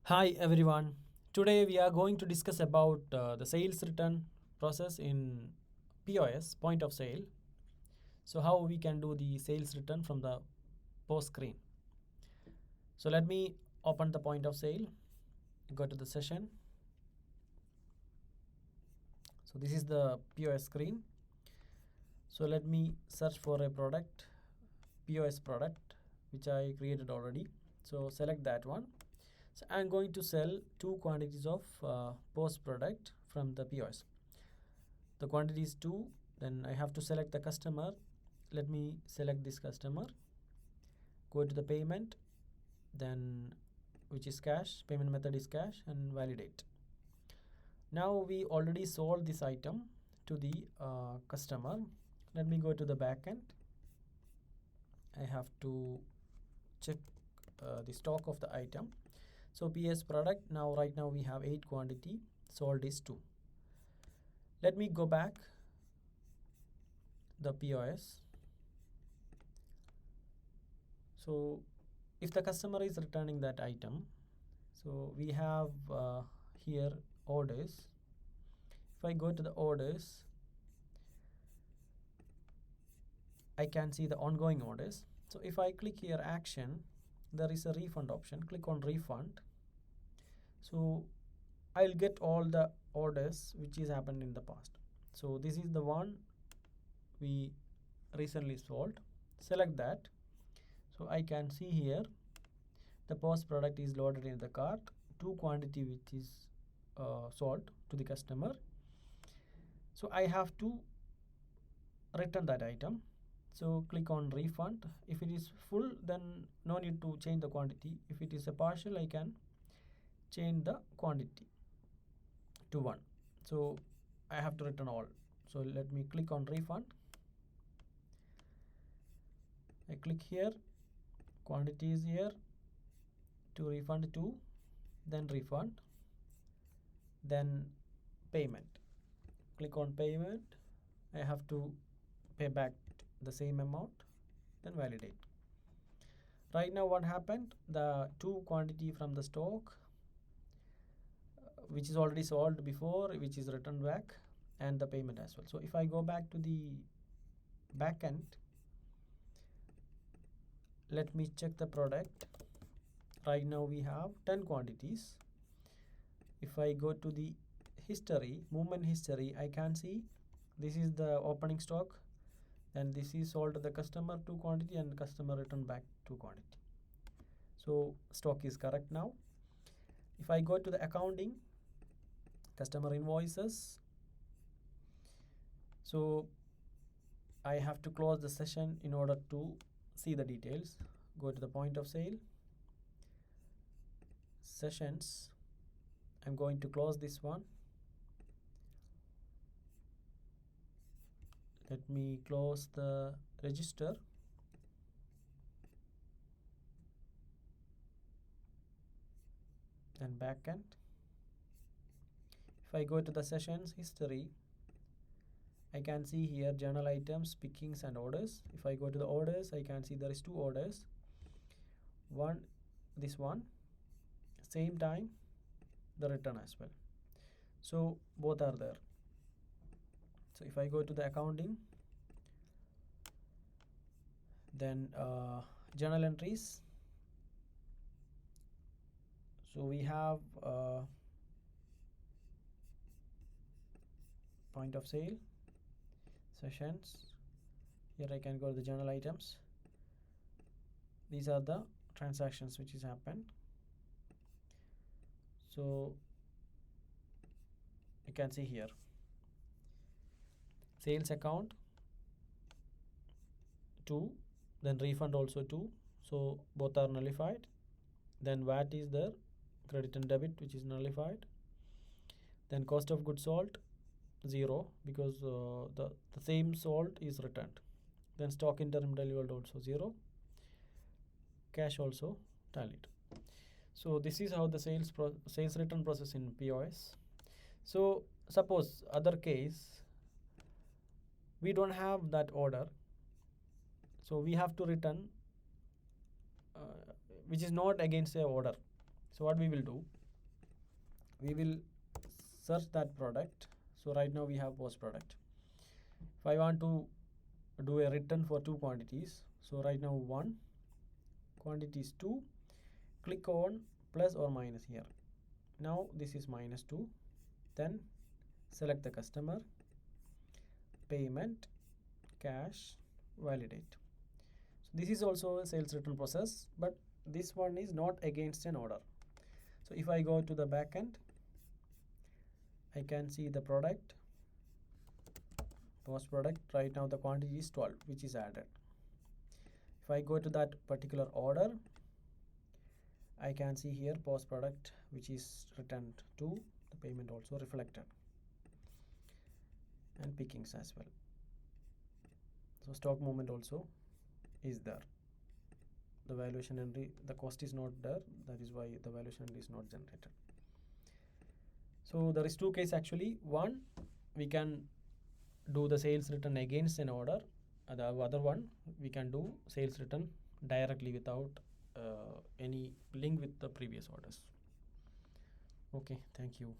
Hi everyone. Today we are going to discuss about the sales return process in POS, point of sale. So how we can do the sales return from the post screen. So let me open the point of sale, go to the session. So this is the POS screen. So let me search for a product, POS product, which I created already. So select that one. So I'm going to sell two quantities of post product from the POS. The quantity is 2. Then I have to select the customer. Let me select this customer, go to the payment, then which is cash, payment method is cash, and validate. Now we already sold this item to the customer. Let me go to the backend. I have to check the stock of the item. So PS product, now right now we have 8 quantity, sold is 2. Let me go back the POS. So if the customer is returning that item, so we have here orders. If I go to the orders, I can see the ongoing orders. So if I click here action, there is a refund option. Click on refund. So I'll get all the orders which is happened in the past. So this is the one we recently sold. Select that. So I can see here the post product is loaded in the cart, 2 quantity which is sold to the customer. So I have to return that item. So click on refund. If it is full, then no need to change the quantity. If it is a partial, I can change the quantity to 1. So I have to return all. So let me click on refund. I click here, quantity is here, to refund 2, then refund, then payment. Click on payment. I have to pay back the same amount, then validate. Right now what happened, the 2 quantity from the stock which is already sold before, which is returned back, and the payment as well. So if I go back to the back end, let me check the product. Right now we have 10 quantities. If I go to the history, movement history, I can see this is the opening stock, and this is sold to the customer 2 quantity and customer returned back 2 quantity. So stock is correct now. If I go to the accounting, customer invoices, so I have to close the session in order to see the details. Go to the point of sale, sessions. I'm going to close this one. Let me close the register. And backend. If I go to the sessions history, I can see here journal items, pickings and orders. If I go to the orders, I can see there is 2 orders. One, this one, same time the return as well. So both are there. So if I go to the accounting, then journal entries. So we have point of sale, sessions. Here I can go to the journal items. These are the transactions which has happened. So you can see here sales account 2, then refund also 2, so both are nullified. Then VAT is there, credit and debit, which is nullified. Then cost of goods sold 0, because the same sold is returned. Then stock interim delivered also 0, cash also tallied. So this is how the sales return process in POS. So suppose other case, we don't have that order, so we have to return which is not against a order. So what we will do, we will search that product. So right now we have post product. If I want to do a return for two quantities, so right now one, quantity is 2, click on plus or minus here. Now this is -2, then select the customer, payment, cash, validate. So this is also a sales return process, but this one is not against an order. So if I go to the back end, I can see the product, post product. Right now the quantity is 12, which is added. If I go to that particular order, I can see here post product, which is returned to, the payment also reflected, and pickings as well. So stock movement also is there. The valuation entry, the cost is not there, that is why the valuation entry is not generated. So there is two cases actually. One, we can do the sales return against an order. The other one, we can do sales return directly without any link with the previous orders. Okay, thank you.